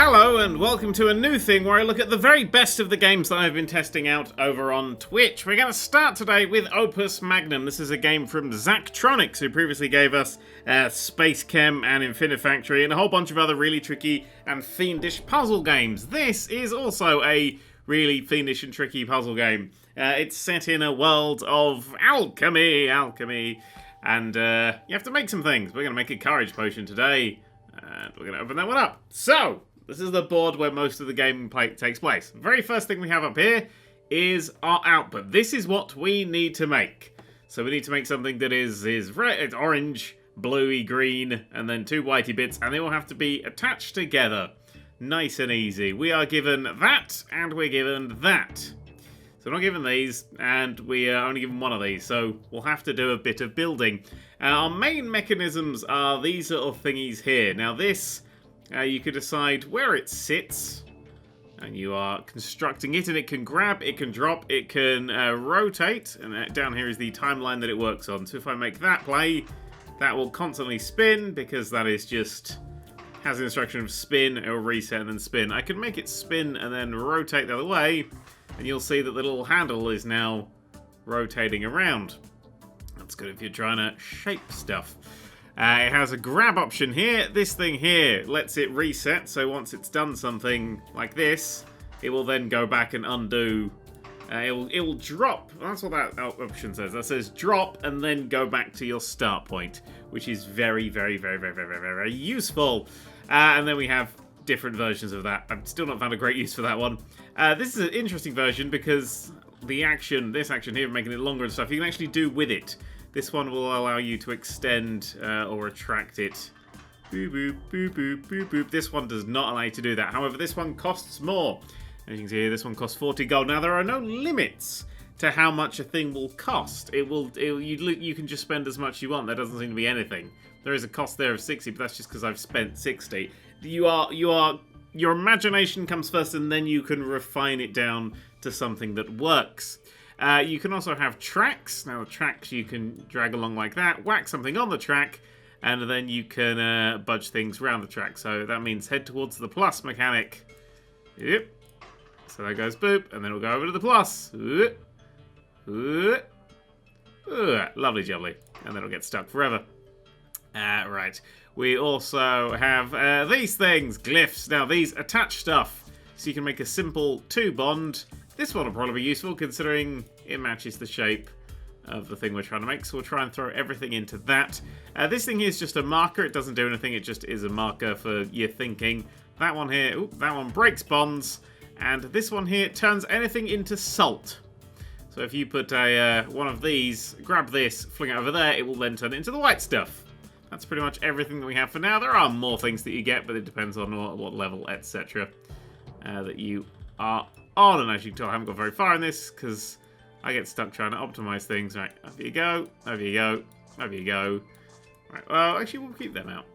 Hello and welcome to a new thing where I look at the very best of the games that I've been testing out over on Twitch. We're going to start today with Opus Magnum. This is a game from Zachtronics, who previously gave us Space Chem and Infinifactory and a whole bunch of other really tricky and fiendish puzzle games. This is also a really fiendish and tricky puzzle game. It's set in a world of alchemy, and you have to make some things. We're going to make a courage potion today, and we're going to open that one up. So, this is the board where most of the gameplay takes place. The very first thing we have up here is our output. This is what we need to make. So we need to make something that is red, it's orange, bluey, green, and then two whitey bits, and they all have to be attached together. Nice and easy. We are given that, and we're given that. So we're not given these, and we are only given one of these, so we'll have to do a bit of building. Our main mechanisms are these little thingies here. Now this, you could decide where it sits, and you are constructing it, and it can grab, it can drop, it can rotate, and down here is the timeline that it works on. So if I make that play, that will constantly spin, because that is just, has the instruction of spin, it'll reset and then spin. I can make it spin and then rotate the other way, and you'll see that the little handle is now rotating around. That's good if you're trying to shape stuff. It has a grab option here. This thing here lets it reset, so once it's done something like this, it will then go back and undo. It will drop. That's what that option says. That says drop and then go back to your start point, which is very, very, very, very, very, very, very useful. And then we have different versions of that. I've still not found a great use for that one. This is an interesting version because this action here, making it longer and stuff, you can actually do with it. This one will allow you to extend or retract it. Boop, boop, boop, boop, boop, boop. This one does not allow you to do that. However, this one costs more. As you can see here, this one costs 40 gold. Now, there are no limits to how much a thing will cost. You can just spend as much as you want. There doesn't seem to be anything. There is a cost there of 60, but that's just because I've spent 60. Your imagination comes first, and then you can refine it down to something that works. You can also have tracks. Now, the tracks you can drag along like that, whack something on the track, and then you can budge things around the track. So that means head towards the plus mechanic. Yep. So that goes boop, and then it'll go over to the plus. Lovely jubbly. And then it'll get stuck forever. Right. We also have these things, glyphs. Now, these attach stuff. So you can make a simple 2-bond. This one will probably be useful considering it matches the shape of the thing we're trying to make. So we'll try and throw everything into that. This thing here is just a marker. It doesn't do anything. It just is a marker for your thinking. That one here, that one breaks bonds. And this one here turns anything into salt. So if you put one of these, grab this, fling it over there, it will then turn it into the white stuff. That's pretty much everything that we have for now. There are more things that you get, but it depends on what level, etc. that you are on. And as you can tell, I haven't got very far in this because I get stuck trying to optimize things. Right, over you go, over you go, over you go. Right, well, actually, we'll keep them out.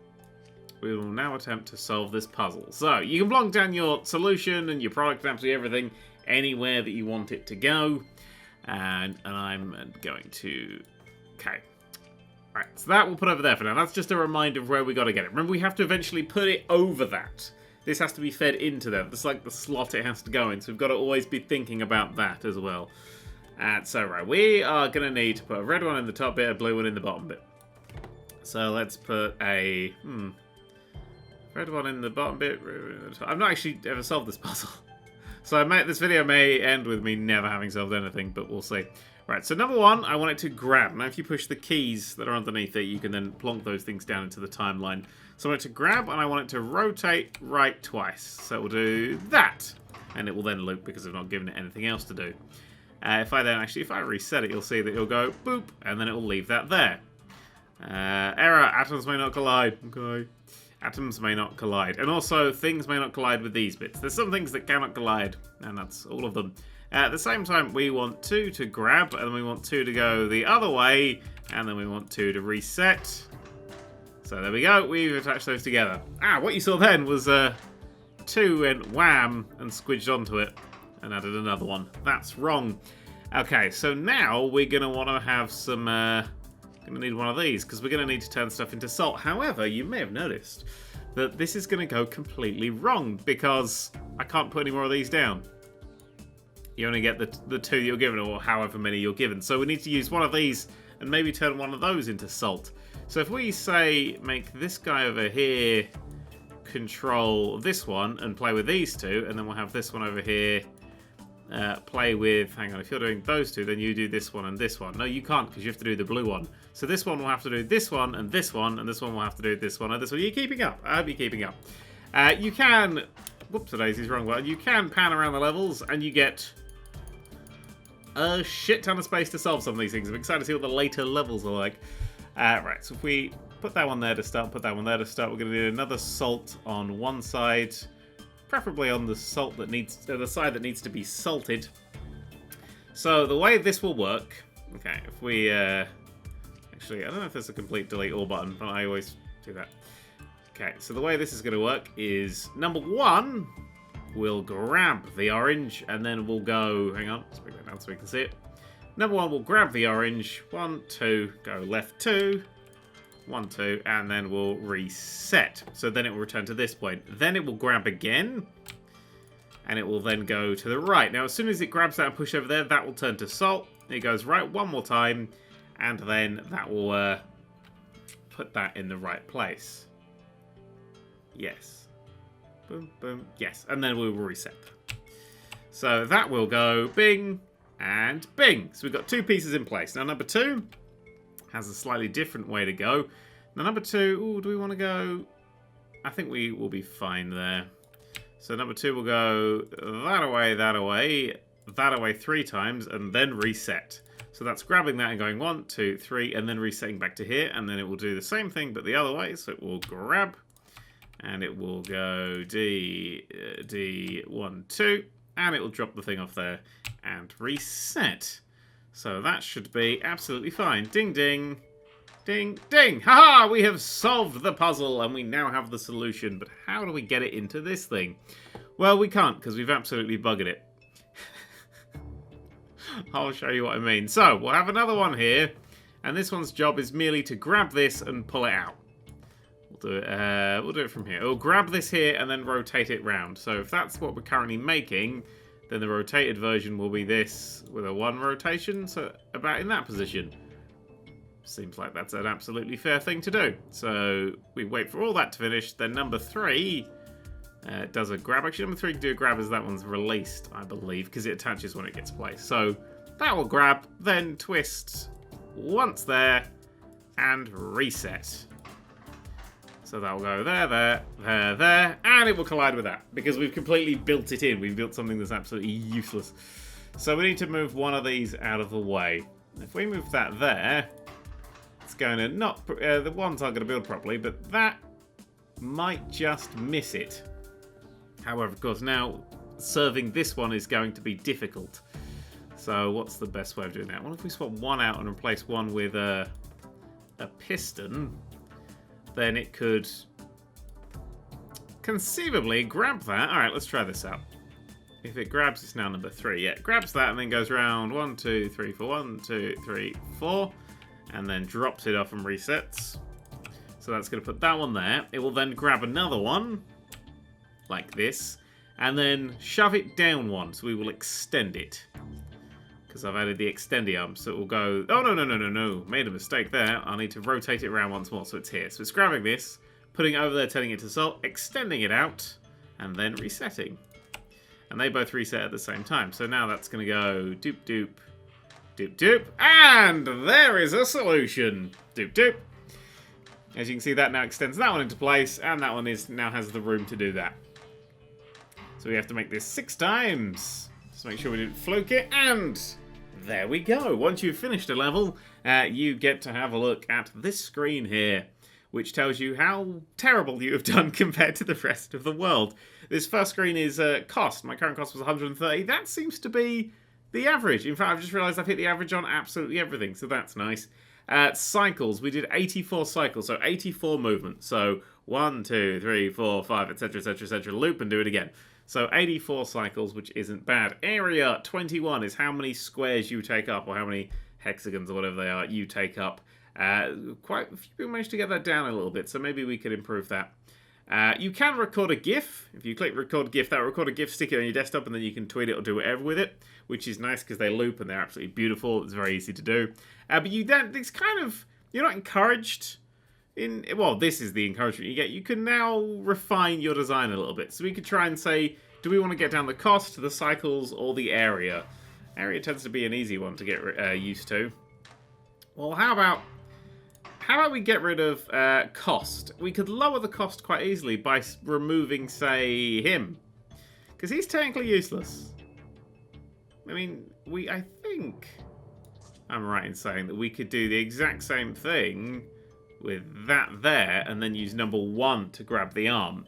We will now attempt to solve this puzzle. So, you can plonk down your solution and your product and absolutely everything anywhere that you want it to go. And I'm going to... Okay. Right, so that we'll put over there for now. That's just a reminder of where we got to get it. Remember, we have to eventually put it over that. This has to be fed into there. That's like the slot it has to go in. So we've got to always be thinking about that as well. So, right, we are going to need to put a red one in the top bit, a blue one in the bottom bit. So let's put a... red one in the bottom bit. I've not actually ever solved this puzzle. So this video may end with me never having solved anything, but we'll see. Right, so number one, I want it to grab. Now, if you push the keys that are underneath it, you can then plonk those things down into the timeline. So I want it to grab, and I want it to rotate right twice. So it will do that. And it will then loop because I've not given it anything else to do. If I reset it, you'll see that it'll go boop, and then it will leave that there. Error, atoms may not collide. Okay. Atoms may not collide. And also, things may not collide with these bits. There's some things that cannot collide, and that's all of them. At the same time, we want 2 to grab, and we want 2 to go the other way, and then we want 2 to reset. So there we go, we've attached those together. What you saw then was 2 went wham and squidged onto it, and added another one. That's wrong. Okay, so now we're going to want to have some... going to need one of these, because we're going to need to turn stuff into salt. However, you may have noticed that this is going to go completely wrong because I can't put any more of these down. You only get the 2 you're given, or however many you're given. So we need to use one of these and maybe turn one of those into salt. So if we say make this guy over here control this one and play with these 2, and then we'll have this one over here play with, hang on, if you're doing those 2, then you do this one and this one. No, you can't, because you have to do the blue one. So this one will have to do this one and this one, and this one will have to do this one and this one. You're keeping up. I hope you're keeping up. You can, whoops, today's wrong one. You can pan around the levels and you get a shit ton of space to solve some of these things. I'm excited to see what the later levels are like. Right, so if we put that one there to start, put that one there to start, we're going to need another salt on one side, preferably on the salt that needs, the side that needs to be salted. So the way this will work, okay, if we, actually, I don't know if there's a complete delete all button, but I always do that. Okay, so the way this is going to work is, number 1, we'll grab the orange, and then we'll go, hang on, let's bring that down so we can see it. Number 1, we'll grab the orange, 1, 2, go left 2, 1, 2, and then we'll reset. So then it will return to this point. Then it will grab again, and it will then go to the right. Now, as soon as it grabs that and push over there, that will turn to salt. It goes right one more time, and then that will put that in the right place. Yes. Boom, boom, yes. And then we will reset. So that will go bing and bing. So we've got 2 pieces in place. Now, number 2 has a slightly different way to go. Now, number 2, ooh, do we want to go? I think we will be fine there. So number 2 will go that away, that away, that away 3 times, and then reset. So that's grabbing that and going 1, 2, 3, and then resetting back to here, and then it will do the same thing, but the other way. So it will grab, and it will go D, 1, 2, and it will drop the thing off there and reset. So that should be absolutely fine. Ding, ding, ding, ding. Haha, we have solved the puzzle, and we now have the solution. But how do we get it into this thing? Well, we can't, because we've absolutely buggered it. I'll show you what I mean. So, we'll have another one here, and this one's job is merely to grab this and pull it out. We'll do it from here. We'll grab this here and then rotate it round. So if that's what we're currently making, then the rotated version will be this with a 1 rotation, so about in that position. Seems like that's an absolutely fair thing to do. So we wait for all that to finish. Then number 3 does a grab. Actually, number 3 can do a grab as that one's released, I believe, because it attaches when it gets placed. So that will grab, then twist once there, and reset. So that will go there, there, there, there, and it will collide with that, because we've completely built it in. We've built something that's absolutely useless. So we need to move one of these out of the way. If we move that there, it's going to not... the ones aren't going to build properly, but that might just miss it. However, of course, now serving this one is going to be difficult. So what's the best way of doing that? What if we swap one out and replace one with a piston? Then it could conceivably grab that. All right, let's try this out. If it grabs, it's now number 3. Yeah, it grabs that and then goes round 1, 2, 3, 4, 1, 2, 3, 4, and then drops it off and resets. So that's going to put that one there. It will then grab another one, like this, and then shove it down one. So we will extend it. Because I've added the extendy arm, so it will go... Oh, no. Made a mistake there. I need to rotate it around once more, so it's here. So it's grabbing this, putting it over there, turning it to salt, extending it out, and then resetting. And they both reset at the same time. So now that's going to go doop, doop, doop, doop. And there is a solution. Doop, doop. As you can see, that now extends that one into place, and that one now has the room to do that. So we have to make this 6 times. Just make sure we didn't fluke it, and there we go. Once you've finished a level, you get to have a look at this screen here, which tells you how terrible you have done compared to the rest of the world. This first screen is cost. My current cost was 130. That seems to be the average. In fact, I've just realised I've hit the average on absolutely everything, so that's nice. Cycles. We did 84 cycles, so 84 movements. So 1, 2, 3, 4, 5, etc., etc., etc. Loop and do it again. So 84 cycles, which isn't bad. Area 21 is how many squares you take up, or how many hexagons or whatever they are you take up. Quite a few people managed to get that down a little bit, so maybe we could improve that. You can record a GIF. If you click record GIF, that will record a GIF, stick it on your desktop, and then you can tweet it or do whatever with it, which is nice because they loop and they're absolutely beautiful. It's very easy to do. But you don't, it's kind of, you're not encouraged in, well, this is the encouragement you get. You can now refine your design a little bit. So we could try and say, do we want to get down the cost, the cycles, or the area? Area tends to be an easy one to get used to. Well, how about we get rid of cost? We could lower the cost quite easily by removing, say, him. Because he's technically useless. I mean, I think I'm right in saying that we could do the exact same thing with that there, and then use number 1 to grab the arm.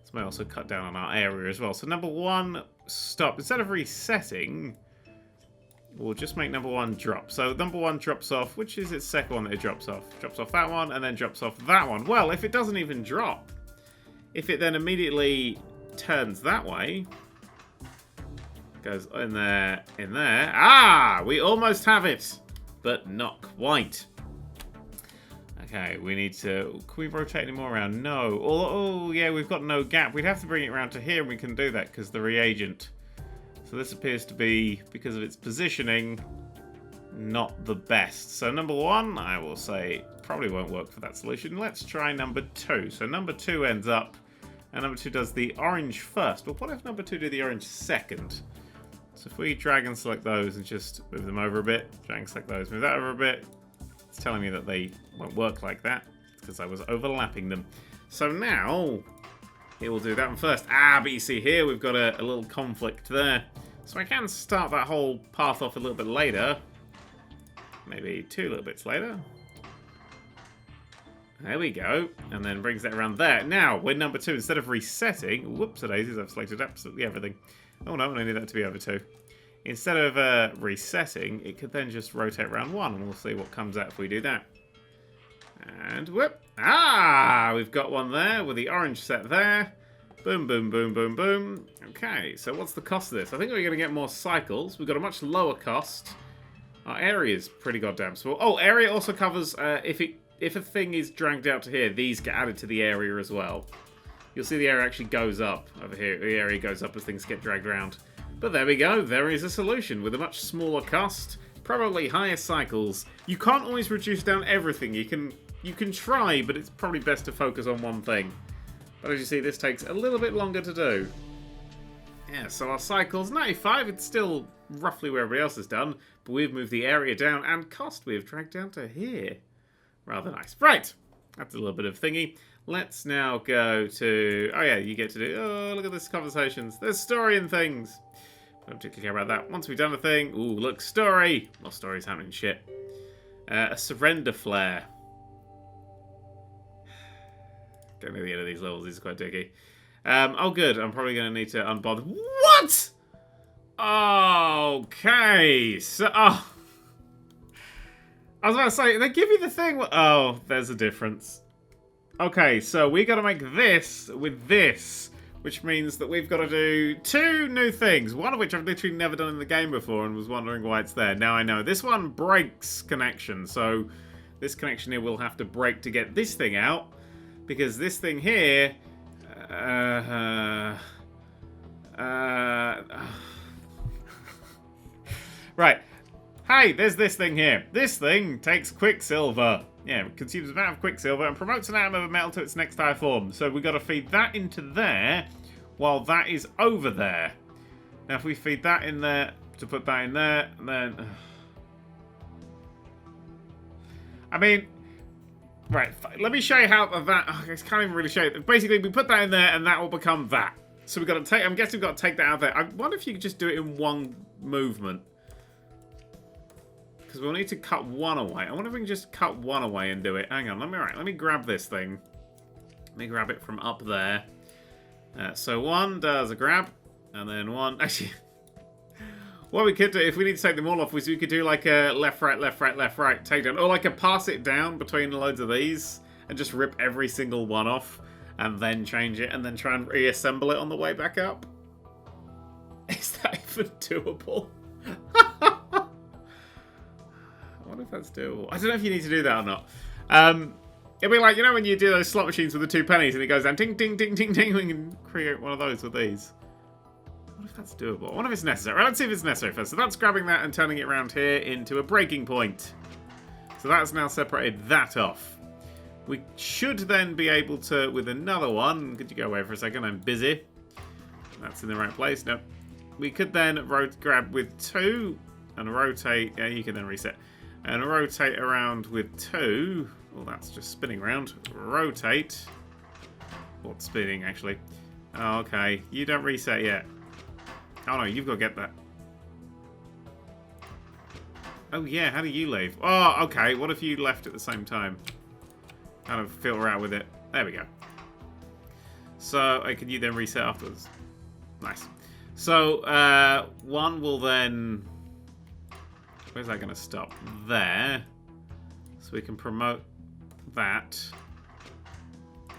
This may also cut down on our area as well. So number 1, stop. Instead of resetting, we'll just make number 1 drop. So number 1 drops off. Which is its second one that it drops off? Drops off that one, and then drops off that one. Well, if it doesn't even drop, if it then immediately turns that way, goes in there, in there. Ah, we almost have it, but not quite. Okay, we need to... Can we rotate any more around? No. Oh, yeah, we've got no gap. We'd have to bring it around to here, and we can do that because the reagent. So this appears to be, because of its positioning, not the best. So number 1, I will say, probably won't work for that solution. Let's try number 2. So number 2 ends up, and number 2 does the orange first. But what if number 2 did the orange second? So if we drag and select those and just move them over a bit, drag and select those, move that over a bit, it's telling me that they won't work like that because I was overlapping them. So now it will do that one first. Ah, but you see here we've got a little conflict there. So I can start that whole path off a little bit later. Maybe 2 little bits later. There we go. And then brings that around there. Now, with number 2, instead of resetting... Whoops-a-daisies, I've selected absolutely everything. Oh no, I need that to be over 2. Instead of resetting, it could then just rotate around 1, and we'll see what comes out if we do that. And whoop! Ah! We've got one there with the orange set there. Boom, boom, boom, boom, boom. Okay, so what's the cost of this? I think we're going to get more cycles. We've got a much lower cost. Our area is pretty goddamn small. Oh, area also covers if a thing is dragged out to here, these get added to the area as well. You'll see the area actually goes up over here. The area goes up as things get dragged around. But there we go. There is a solution with a much smaller cost, probably higher cycles. You can't always reduce down everything. You can try, but it's probably best to focus on one thing. But as you see, this takes a little bit longer to do. Yeah, so our cycles, 95, it's still roughly where everybody else has done, but we've moved the area down, and cost we've dragged down to here. Rather nice. Right, that's a little bit of thingy. Let's now go to... Oh yeah, you get to do... Oh, look at this conversations. There's story and things. I don't particularly care about that. Once we've done a thing... Ooh, look, story! Well, story's happening shit. A surrender flare. Getting to the end of these levels, these are quite dicky. Oh, good. I'm probably going to need to unbother... What?! Okay, so... Oh. I was about to say, they give you the thing... Oh, there's a difference. Okay, so we got to make this with this, which means that we've got to do 2 new things, one of which I've literally never done in the game before and was wondering why it's there. Now I know. This one breaks connection, so this connection here will have to break to get this thing out, because this thing here... Right. Hey, there's this thing here. This thing takes quicksilver. Yeah, it consumes an amount of quicksilver and promotes an atom of a metal to its next higher form. So we've got to feed that into there while that is over there. Now if we feed that in there to put that in there, then... I mean... Right, let me show you how that... I can't even really show you. Basically, we put that in there and that will become that. So we've got to take... I'm guessing we've got to take that out of there. I wonder if you could just do it in one movement. Because we'll need to cut one away. I wonder if we can just cut one away and do it. Hang on, let me grab this thing. Let me grab it from up there. So one does a grab, and then one... Actually, what we could do, if we need to take them all off, is we could do like a left, right, left, right, left, right takedown. Or like a pass it down between loads of these, and just rip every single one off, and then change it, and then try and reassemble it on the way back up. Is that even doable? I wonder if that's doable. I don't know if you need to do that or not. It'd be like, you know when you do those slot machines with the 2 pennies and it goes down, ding, ding, ding, ding, ding, we can create one of those with these. What if that's doable? I wonder if it's necessary. Right, let's see if it's necessary first. So that's grabbing that and turning it around here into a breaking point. So that's now separated that off. We should then be able to, with another one, could you go away for a second? I'm busy. That's in the right place. No. We could then grab with 2 and rotate. Yeah, you can then reset. And rotate around with 2. Well, that's just spinning around. Rotate. What's spinning, actually? Oh, okay. You don't reset yet. Oh, no, you've got to get that. Oh, yeah, how do you leave? Oh, okay. What if you left at the same time? Kind of filter out with it. There we go. So, can you then reset afterwards? Nice. So, one will then... Where's that going to stop? There. So we can promote that.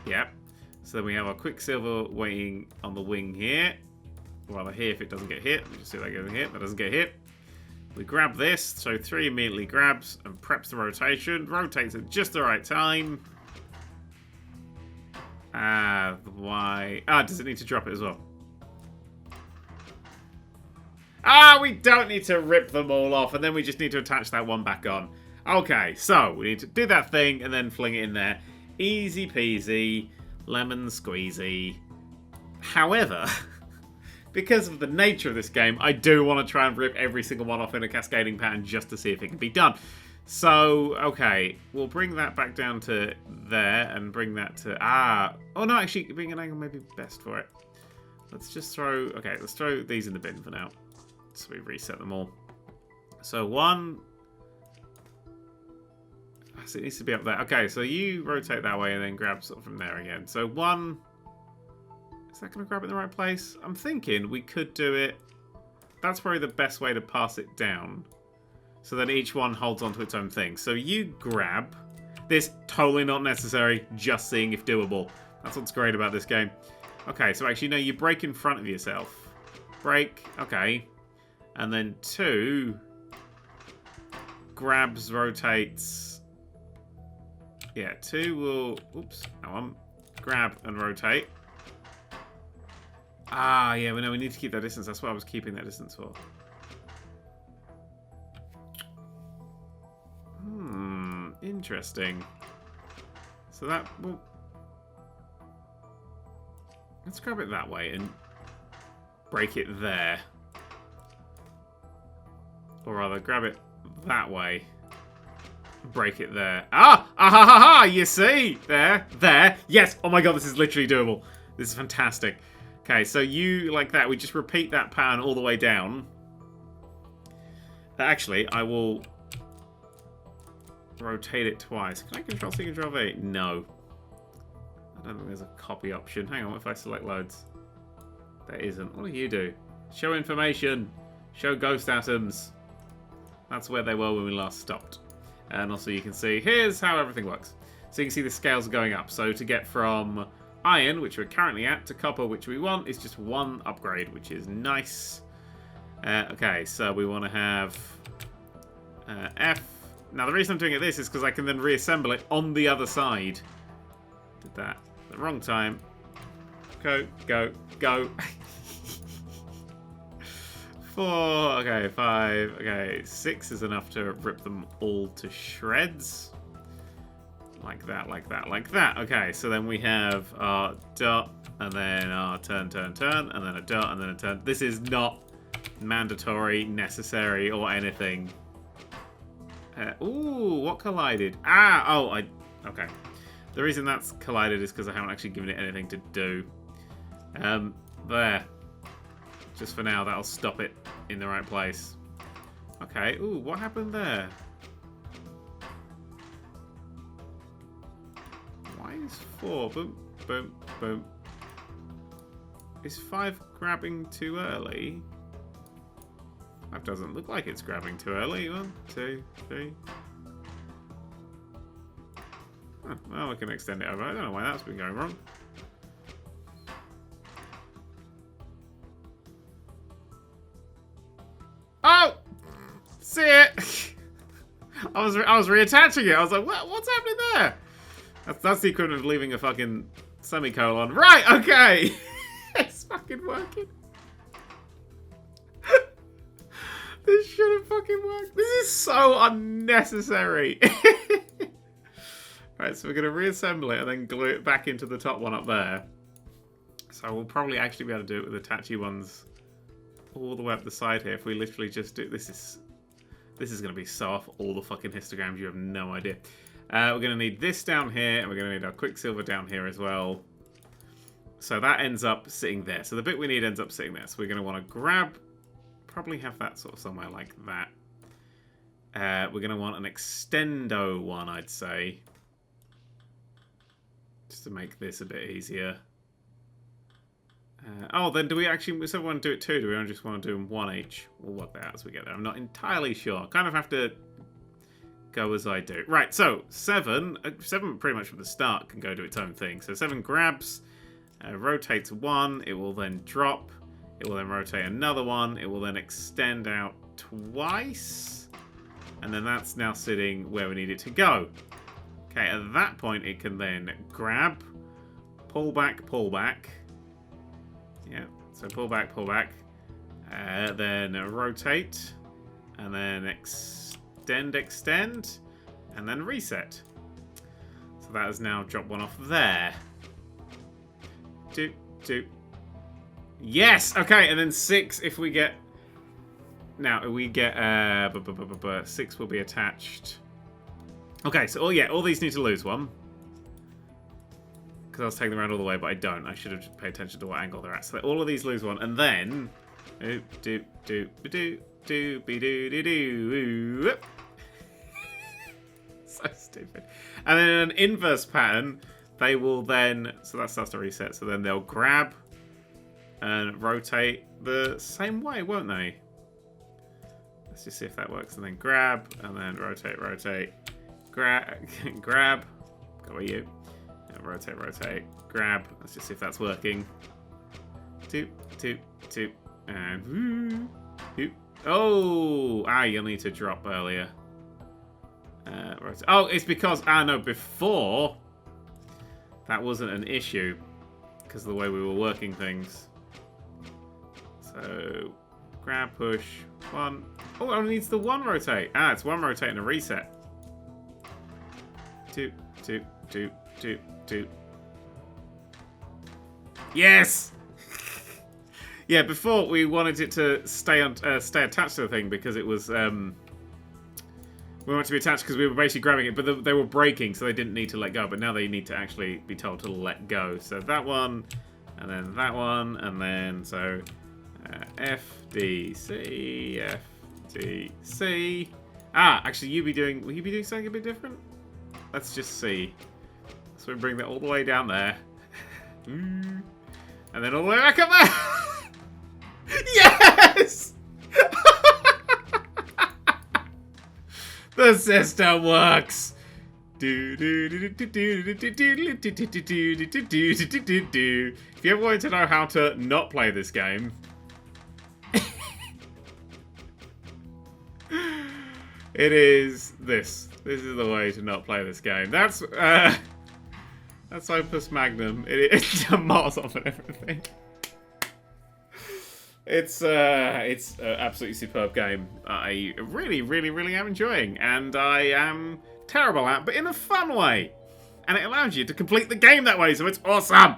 Yep. So then we have our Quicksilver waiting on the wing here. Rather here if it doesn't get hit. Let me just see if that goes hit. That doesn't get hit. We grab this. So 3 immediately grabs and preps the rotation. Rotates at just the right time. Why? Does it need to drop it as well? We don't need to rip them all off, and then we just need to attach that one back on. Okay, so we need to do that thing and then fling it in there. Easy peasy, lemon squeezy. However, because of the nature of this game, I do want to try and rip every single one off in a cascading pattern just to see if it can be done. So, okay, we'll bring that back down to there and bring that to... Oh, no, actually, being an angle may be best for it. Let's just throw... Okay, let's throw these in the bin for now. So we reset them all. So 1... So it needs to be up there. Okay, so you rotate that way and then grab sort of from there again. So 1... Is that going to grab it in the right place? I'm thinking we could do it... That's probably the best way to pass it down. So then each one holds onto its own thing. So you grab... This, totally not necessary, just seeing if doable. That's what's great about this game. Okay, so actually, no, you break in front of yourself. Break, okay. And then 2... Grabs, rotates... Yeah, 2 will... Oops, hang on. Grab and rotate. Yeah, we know we need to keep that distance. That's what I was keeping that distance for. Interesting. So that will... Let's grab it that way and break it there. Or rather, grab it that way. Break it there. You see? There. Yes! Oh my god, this is literally doable. This is fantastic. Okay, so you, like that, we just repeat that pattern all the way down. Actually, I will rotate it twice. Can I Control-C, Control-V? No. I don't think there's a copy option. Hang on, what if I select loads? There isn't. What do you do? Show information. Show ghost atoms. That's where they were when we last stopped. And also you can see, here's how everything works. So you can see the scales are going up. So to get from iron, which we're currently at, to copper, which we want, is just 1 upgrade, which is nice. Okay, so we want to have F. Now the reason I'm doing it this is because I can then reassemble it on the other side. Did that at the wrong time. Go. 4, okay, 5, okay, 6 is enough to rip them all to shreds. Like that. Okay, so then we have our dot, and then our turn, and then a dot, and then a turn. This is not mandatory, necessary, or anything. Ooh, what collided? Okay. The reason that's collided is because I haven't actually given it anything to do. There. Just for now, that'll stop it in the right place. Okay, ooh, what happened there? Why is 4? Boom, boom, boom. Is 5 grabbing too early? 5 doesn't look like it's grabbing too early. 1, 2, 3. Well, we can extend it over. I don't know why that's been going wrong. Oh! See it! I was reattaching it. I was like, what's happening there? That's the equivalent of leaving a fucking semicolon. Right, okay! It's fucking working. This shouldn't fucking work. This is so unnecessary. Right, so we're going to reassemble it and then glue it back into the top one up there. So we'll probably actually be able to do it with the attachy ones all the way up the side here if we literally just do... This is going to be so off all the fucking histograms, you have no idea. We're going to need this down here, and we're going to need our Quicksilver down here as well. So that ends up sitting there. So the bit we need ends up sitting there. So we're going to want to grab... Probably have that sort of somewhere like that. We're going to want an extendo one, I'd say. Just to make this a bit easier. Oh, then do we actually... So we want to do it two? Do we just want to do them one each? We'll work that out as we get there. I'm not entirely sure. Kind of have to go as I do. Right, so 7 pretty much from the start can go do its own thing. So 7 grabs, rotates 1, it will then drop, it will then rotate another one, it will then extend out twice, and then that's now sitting where we need it to go. Okay, at that point it can then grab, pull back, yeah, so pull back, then rotate, and then extend, and then reset. So that has now dropped one off there. Yes! Okay, and then 6 if we get... Now, we get... 6 will be attached. Okay, so, all these need to lose one. Because I was taking them around all the way, but I don't. I should have paid attention to what angle they're at. So all of these lose one, and then... So stupid. And then in an inverse pattern, they will then... So that starts to reset. So then they'll grab and rotate the same way, won't they? Let's just see if that works. And then grab, and then rotate. Grab. Go with you. And rotate. Grab. Let's just see if that's working. Two. And... Oh! You'll need to drop earlier. Right. Oh, it's because... no, before... That wasn't an issue. Because of the way we were working things. So... Grab, push, 1. Oh, it only needs the 1 rotate. It's 1 rotate and a reset. 2. Yes! Yeah, before we wanted it to stay attached to the thing because it was... We want it to be attached because we were basically grabbing it, but they were breaking, so they didn't need to let go. But now they need to actually be told to let go. So that one, and then that one, and then so F, D, C, F, D, C. Actually, will you be doing something a bit different? Let's just see. So we bring that all the way down there. And then all the way back up there. Yes! The system works. If you ever wanted to know how to not play this game, it is this. This is the way to not play this game. That's Opus Magnum. It's miles off and everything. It's an absolutely superb game. I really am enjoying, and I am terrible at, but in a fun way. And it allows you to complete the game that way, so it's awesome.